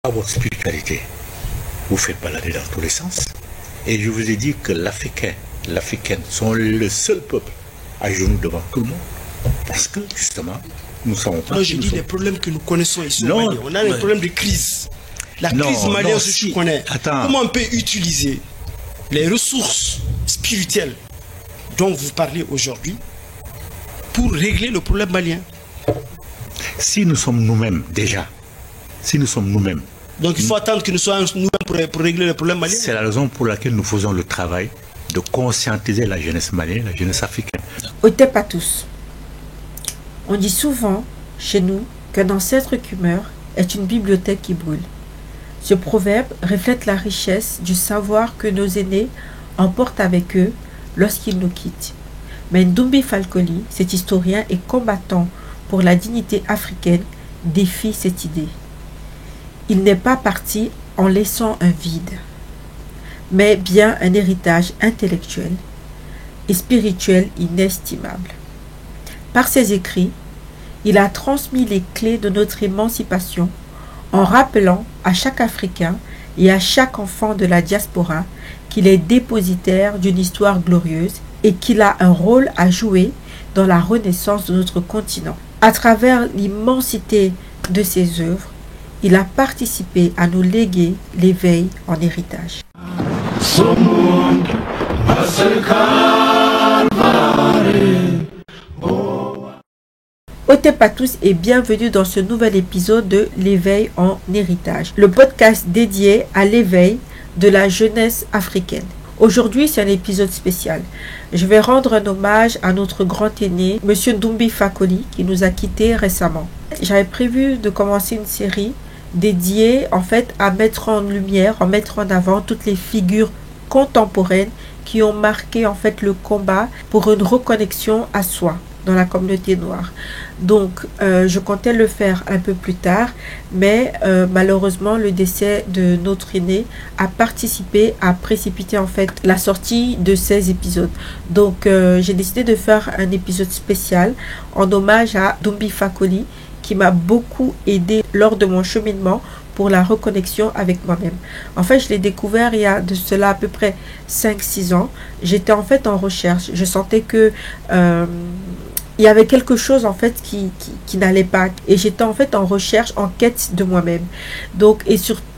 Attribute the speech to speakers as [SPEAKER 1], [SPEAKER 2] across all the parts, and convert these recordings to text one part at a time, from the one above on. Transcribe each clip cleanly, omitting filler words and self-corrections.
[SPEAKER 1] à votre spiritualité, vous faites balader dans tous les sens. Et je vous ai dit que l'Africaine sont le seul peuple à genoux devant tout le monde. Parce que, justement, nous savons pas...
[SPEAKER 2] Non, je dis les problèmes que nous connaissons ici au Mali. On a des problèmes de crise. La crise malienne, si tu connais. Comment on peut utiliser les ressources spirituelles dont vous parlez aujourd'hui pour régler le problème malien?
[SPEAKER 1] Si nous sommes nous-mêmes, déjà, si nous sommes nous-mêmes...
[SPEAKER 2] Donc il faut attendre que nous soyons nous-mêmes pour régler le problème malien?
[SPEAKER 1] C'est la raison pour laquelle nous faisons le travail de conscientiser la jeunesse malienne, la jeunesse africaine.
[SPEAKER 3] Otep à tous. On dit souvent, chez nous, qu'un ancêtre qui meurt est une bibliothèque qui brûle. Ce proverbe reflète la richesse du savoir que nos aînés emportent avec eux lorsqu'ils nous quittent. Mais Ndoumbi Falcoli, cet historien et combattant pour la dignité africaine, défie cette idée. Il n'est pas parti en laissant un vide, mais bien un héritage intellectuel et spirituel inestimable. Par ses écrits, il a transmis les clés de notre émancipation en rappelant à chaque Africain et à chaque enfant de la diaspora qu'il est dépositaire d'une histoire glorieuse et qu'il a un rôle à jouer dans la renaissance de notre continent. À travers l'immensité de ses œuvres, il a participé à nous léguer l'éveil en héritage. Otep à tous et bienvenue dans ce nouvel épisode de l'éveil en héritage, le podcast dédié à l'éveil de la jeunesse africaine. Aujourd'hui, c'est un épisode spécial. Je vais rendre un hommage à notre grand aîné, Monsieur Ndoumbi Falcoli, qui nous a quittés récemment. J'avais prévu de commencer une série dédiée en fait à mettre en lumière, à mettre en avant toutes les figures contemporaines qui ont marqué en fait le combat pour une reconnexion à soi dans la communauté noire. Donc, je comptais le faire un peu plus tard, mais malheureusement, le décès de notre aîné a précipité en fait la sortie de ces épisodes. Donc, j'ai décidé de faire un épisode spécial en hommage à Ndoumbi Falcoli, qui m'a beaucoup aidé lors de mon cheminement pour la reconnexion avec moi-même. En fait, je l'ai découvert il y a de cela à peu près 5-6 ans. J'étais en fait en recherche. Je sentais que il y avait quelque chose en fait qui n'allait pas, et j'étais en fait en recherche, en quête de moi-même. Donc,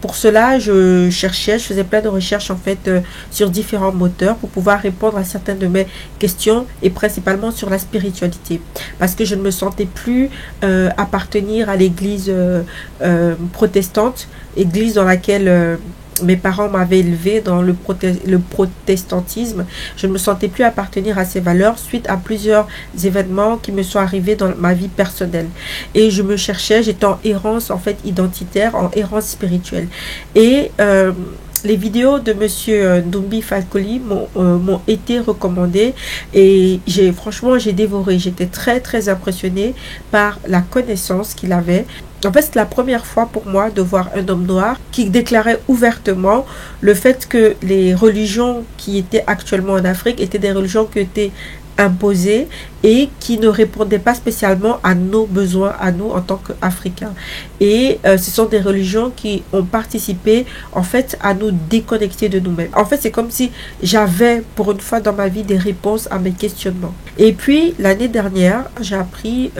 [SPEAKER 3] pour cela, je faisais plein de recherches en fait sur différents moteurs pour pouvoir répondre à certaines de mes questions, et principalement sur la spiritualité, parce que je ne me sentais plus appartenir à l'église protestante, église dans laquelle mes parents m'avaient élevé dans le protestantisme. Je ne me sentais plus appartenir à ces valeurs suite à plusieurs événements qui me sont arrivés dans ma vie personnelle. Et je me cherchais, j'étais en errance en fait identitaire, en errance spirituelle. Et les vidéos de Monsieur Ndoumbi Falcoli m'ont été recommandées, et franchement j'ai dévoré. J'étais très très impressionnée par la connaissance qu'il avait. En fait, c'est la première fois pour moi de voir un homme noir qui déclarait ouvertement le fait que les religions qui étaient actuellement en Afrique étaient des religions qui étaient imposées et qui ne répondaient pas spécialement à nos besoins, à nous en tant qu'Africains. Et ce sont des religions qui ont participé en fait à nous déconnecter de nous-mêmes. En fait, c'est comme si j'avais pour une fois dans ma vie des réponses à mes questionnements. Et puis l'année dernière, j'ai appris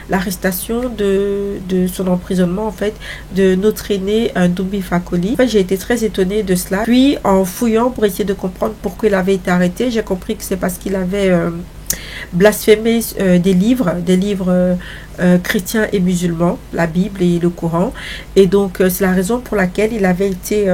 [SPEAKER 3] l'arrestation de son emprisonnement en fait de notre aîné Ndoumbi Falcoli. En fait, j'ai été très étonnée de cela. Puis en fouillant pour essayer de comprendre pourquoi il avait été arrêté, j'ai compris que c'est parce qu'il avait blasphémé des livres chrétiens et musulmans, la Bible et le Coran. Et donc c'est la raison pour laquelle il avait été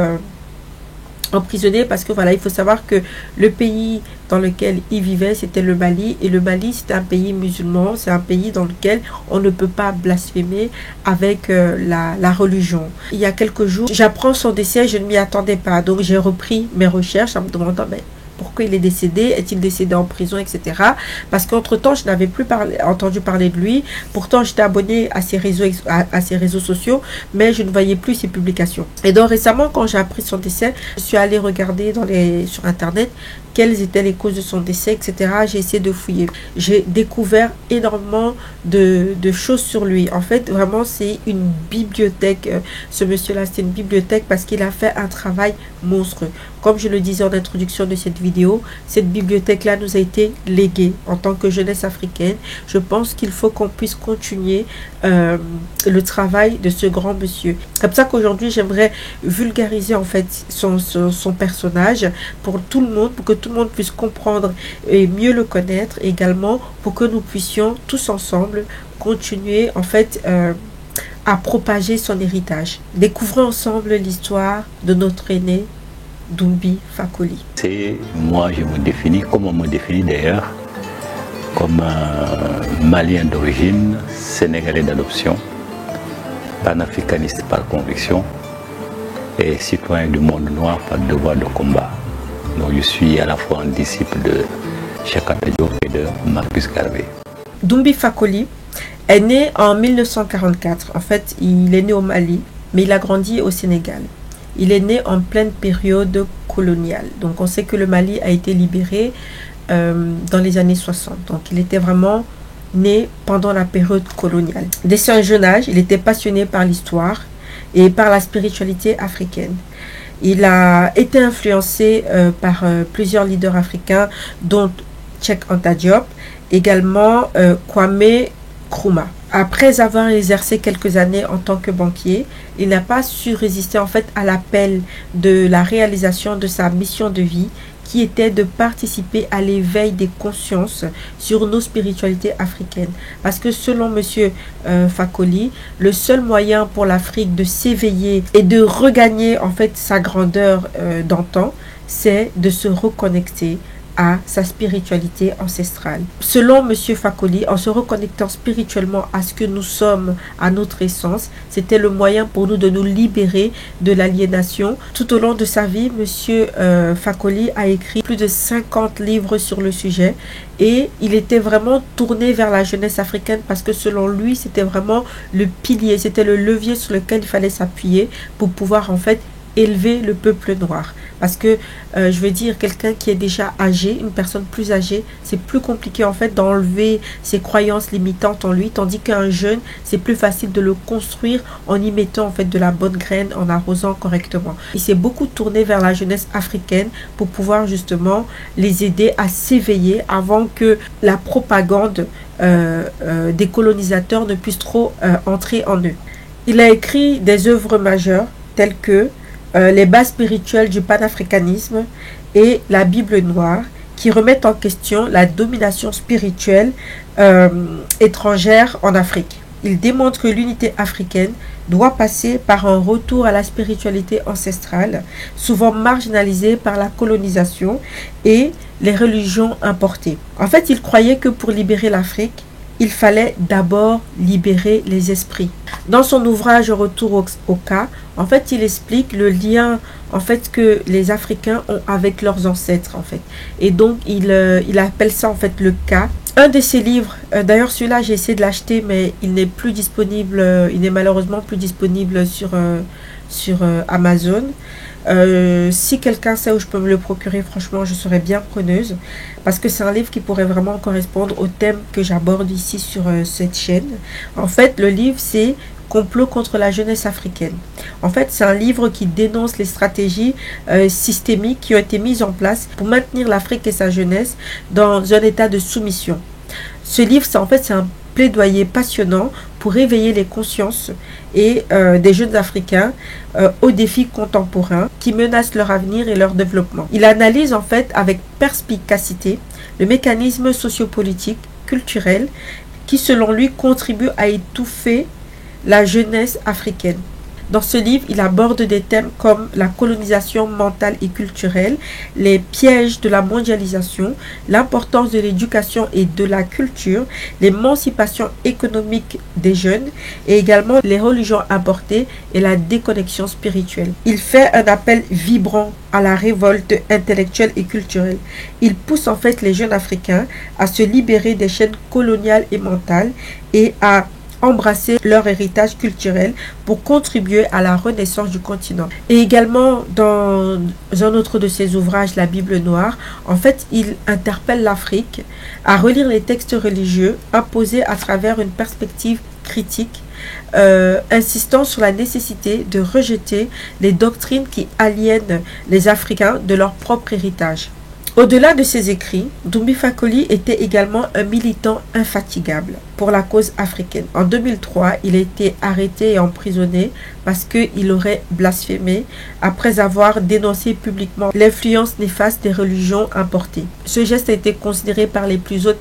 [SPEAKER 3] emprisonné, parce que voilà, il faut savoir que le pays dans lequel il vivait, c'était le Mali, et le Mali, c'est un pays musulman, c'est un pays dans lequel on ne peut pas blasphémer avec la religion. Il y a quelques jours, j'apprends son décès, je ne m'y attendais pas, donc j'ai repris mes recherches en me demandant pourquoi il est décédé, est-il décédé en prison, etc. Parce qu'entre-temps, je n'avais plus entendu parler de lui. Pourtant, j'étais abonnée à ses réseaux sociaux, mais je ne voyais plus ses publications. Et donc récemment, quand j'ai appris son décès, je suis allée regarder sur Internet quelles étaient les causes de son décès, etc. J'ai essayé de fouiller. J'ai découvert énormément de choses sur lui. En fait, vraiment, c'est une bibliothèque. Ce monsieur-là, c'est une bibliothèque parce qu'il a fait un travail monstrueux. Comme je le disais en introduction de cette vidéo, cette bibliothèque-là nous a été léguée en tant que jeunesse africaine. Je pense qu'il faut qu'on puisse continuer le travail de ce grand monsieur. C'est comme ça qu'aujourd'hui, j'aimerais vulgariser en fait son personnage pour tout le monde, pour que tout le monde puisse comprendre et mieux le connaître, également pour que nous puissions tous ensemble continuer en fait à propager son héritage. Découvrons ensemble l'histoire de notre aîné Doumbi Fakoly.
[SPEAKER 1] C'est moi, je me définis, comme on me définit d'ailleurs, comme malien d'origine, sénégalais d'adoption, panafricaniste par conviction et citoyen du monde noir par devoir de combat. Donc je suis à la fois un disciple de Cheikh Anta Diop et de Marcus Garvey.
[SPEAKER 3] Doumbi Fakoly est né en 1944. En fait, il est né au Mali, mais il a grandi au Sénégal. Il est né en pleine période coloniale. Donc on sait que le Mali a été libéré dans les années 60. Donc il était vraiment né pendant la période coloniale. Dès un jeune âge, il était passionné par l'histoire et par la spiritualité africaine. Il a été influencé par plusieurs leaders africains, dont Cheikh Anta Diop, également Kwame Nkrumah. Après avoir exercé quelques années en tant que banquier, il n'a pas su résister en fait à l'appel de la réalisation de sa mission de vie, qui était de participer à l'éveil des consciences sur nos spiritualités africaines. Parce que selon monsieur Fakoly, le seul moyen pour l'Afrique de s'éveiller et de regagner en fait sa grandeur d'antan, c'est de se reconnecter à sa spiritualité ancestrale. Selon monsieur Fakoly, en se reconnectant spirituellement à ce que nous sommes, à notre essence, c'était le moyen pour nous de nous libérer de l'aliénation. Tout au long de sa vie, monsieur Fakoly a écrit plus de 50 livres sur le sujet et il était vraiment tourné vers la jeunesse africaine parce que selon lui, c'était vraiment le pilier, c'était le levier sur lequel il fallait s'appuyer pour pouvoir en fait élever le peuple noir. Parce que je veux dire, quelqu'un qui est déjà âgé, une personne plus âgée, c'est plus compliqué en fait d'enlever ses croyances limitantes en lui, tandis qu'un jeune, c'est plus facile de le construire en y mettant en fait de la bonne graine, en arrosant correctement. Il s'est beaucoup tourné vers la jeunesse africaine pour pouvoir justement les aider à s'éveiller avant que la propagande des colonisateurs ne puisse trop entrer en eux. Il a écrit des œuvres majeures telles que les bases spirituelles du panafricanisme et la Bible noire, qui remettent en question la domination spirituelle étrangère en Afrique. Il démontre que l'unité africaine doit passer par un retour à la spiritualité ancestrale, souvent marginalisée par la colonisation et les religions importées. En fait, il croyait que pour libérer l'Afrique, il fallait d'abord libérer les esprits. Dans son ouvrage Retour au cas, en fait, il explique le lien en fait que les Africains ont avec leurs ancêtres en fait. Et donc il appelle ça en fait le cas. Un de ses livres, d'ailleurs celui-là j'ai essayé de l'acheter mais il n'est plus disponible, il n'est malheureusement plus disponible sur Amazon. Si quelqu'un sait où je peux me le procurer, franchement je serais bien preneuse parce que c'est un livre qui pourrait vraiment correspondre au thème que j'aborde ici sur cette chaîne. En fait, le livre c'est Complot contre la jeunesse africaine. En fait, c'est un livre qui dénonce les stratégies systémiques qui ont été mises en place pour maintenir l'Afrique et sa jeunesse dans un état de soumission. Ce livre, c'est un plaidoyer passionnant pour réveiller les consciences et des jeunes Africains aux défis contemporains qui menacent leur avenir et leur développement. Il analyse en fait avec perspicacité le mécanisme sociopolitique, culturel qui selon lui contribue à étouffer la jeunesse africaine. Dans ce livre, il aborde des thèmes comme la colonisation mentale et culturelle, les pièges de la mondialisation, l'importance de l'éducation et de la culture, l'émancipation économique des jeunes et également les religions importées et la déconnexion spirituelle. Il fait un appel vibrant à la révolte intellectuelle et culturelle. Il pousse en fait les jeunes africains à se libérer des chaînes coloniales et mentales et à embrasser leur héritage culturel pour contribuer à la renaissance du continent. Et également, dans un autre de ses ouvrages, la Bible noire, en fait, il interpelle l'Afrique à relire les textes religieux imposés à travers une perspective critique, insistant sur la nécessité de rejeter les doctrines qui aliènent les Africains de leur propre héritage. Au-delà de ses écrits, Doumbé Fakoli était également un militant infatigable pour la cause africaine. En 2003, il a été arrêté et emprisonné parce qu'il aurait blasphémé après avoir dénoncé publiquement l'influence néfaste des religions importées. Ce geste a été considéré par les plus hautes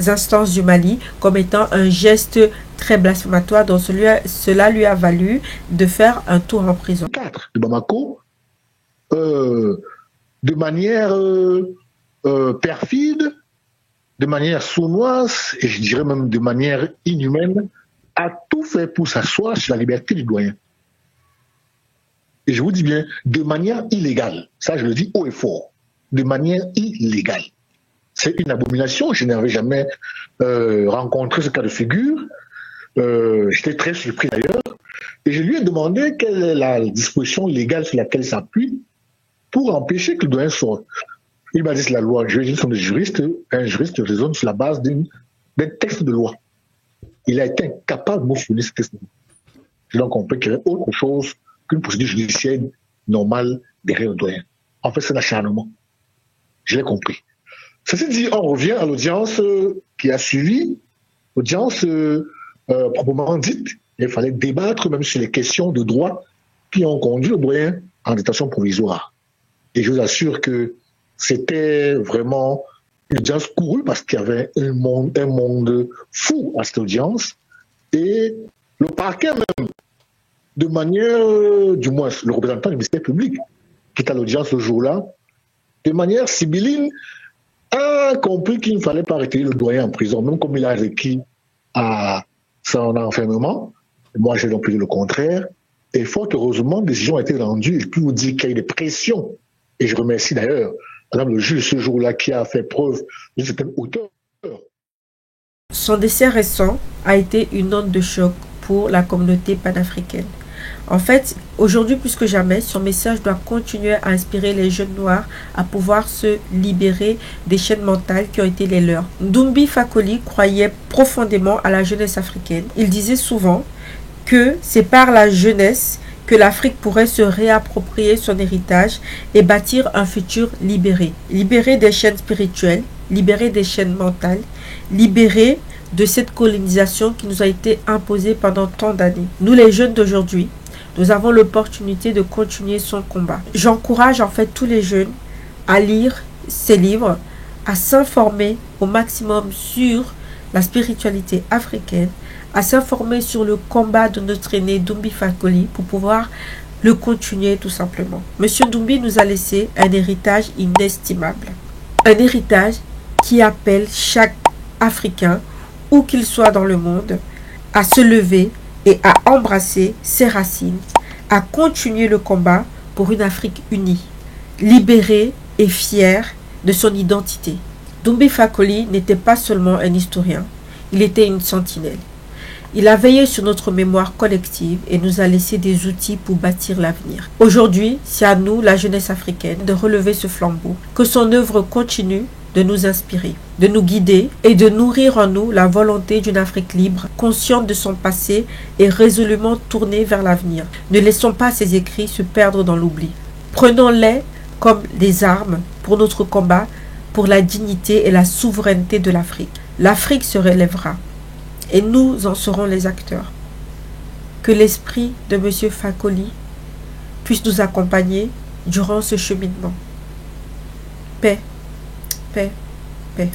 [SPEAKER 3] instances du Mali comme étant un geste très blasphématoire, dont cela lui a valu de faire un tour en prison.
[SPEAKER 4] De Bamako, de manière perfide, de manière sournoise, et je dirais même de manière inhumaine, a tout fait pour s'asseoir sur la liberté du doyen. Et je vous dis bien, de manière illégale. Ça, je le dis haut et fort. De manière illégale. C'est une abomination. Je n'avais jamais rencontré ce cas de figure. J'étais très surpris d'ailleurs. Et je lui ai demandé quelle est la disposition légale sur laquelle il s'appuie pour empêcher que le doyen sorte. Il m'a dit que la loi, je suis des juristes, un juriste raisonne sur la base d'un texte de loi. Il a été incapable de me fournir ce texte de loi. J'ai donc compris qu'il y avait autre chose qu'une procédure judiciaire normale derrière le doyen. En fait, c'est l'acharnement. Je l'ai compris. Ceci dit, on revient à l'audience qui a suivi, l'audience proprement dite. Il fallait débattre même sur les questions de droit qui ont conduit le doyen en détention provisoire. Et je vous assure que c'était vraiment une audience courue parce qu'il y avait un monde fou à cette audience. Et le parquet même, de manière, du moins le représentant du ministère public qui est à l'audience ce jour-là, de manière sibylline, a compris qu'il ne fallait pas arrêter le doyen en prison, même comme il a requis à son enfermement. Moi, j'ai donc pris le contraire. Et fort heureusement, des décisions ont été rendues. Et je peux vous dire qu'il y a eu des pressions. Et je remercie d'ailleurs Madame le juge ce jour-là qui a fait preuve d'une certaine hauteur.
[SPEAKER 3] Son décès récent a été une onde de choc pour la communauté panafricaine. En fait, aujourd'hui plus que jamais, son message doit continuer à inspirer les jeunes noirs à pouvoir se libérer des chaînes mentales qui ont été les leurs. Doumbé Fakoli croyait profondément à la jeunesse africaine. Il disait souvent que c'est par la jeunesse que l'Afrique pourrait se réapproprier son héritage et bâtir un futur libéré. Libéré des chaînes spirituelles, libéré des chaînes mentales, libéré de cette colonisation qui nous a été imposée pendant tant d'années. Nous les jeunes d'aujourd'hui, nous avons l'opportunité de continuer son combat. J'encourage en fait tous les jeunes à lire ces livres, à s'informer au maximum sur la spiritualité africaine, à s'informer sur le combat de notre aîné Doumbé Fakoli pour pouvoir le continuer tout simplement. Monsieur Doumbé nous a laissé un héritage inestimable. Un héritage qui appelle chaque Africain, où qu'il soit dans le monde, à se lever et à embrasser ses racines, à continuer le combat pour une Afrique unie, libérée et fière de son identité. Doumbé Fakoli n'était pas seulement un historien, il était une sentinelle. Il a veillé sur notre mémoire collective et nous a laissé des outils pour bâtir l'avenir. Aujourd'hui, c'est à nous, la jeunesse africaine, de relever ce flambeau, que son œuvre continue de nous inspirer, de nous guider et de nourrir en nous la volonté d'une Afrique libre, consciente de son passé et résolument tournée vers l'avenir. Ne laissons pas ces écrits se perdre dans l'oubli. Prenons-les comme des armes pour notre combat, pour la dignité et la souveraineté de l'Afrique. L'Afrique se relèvera. Et nous en serons les acteurs. Que l'esprit de M. Fakoli puisse nous accompagner durant ce cheminement. Paix, paix, paix.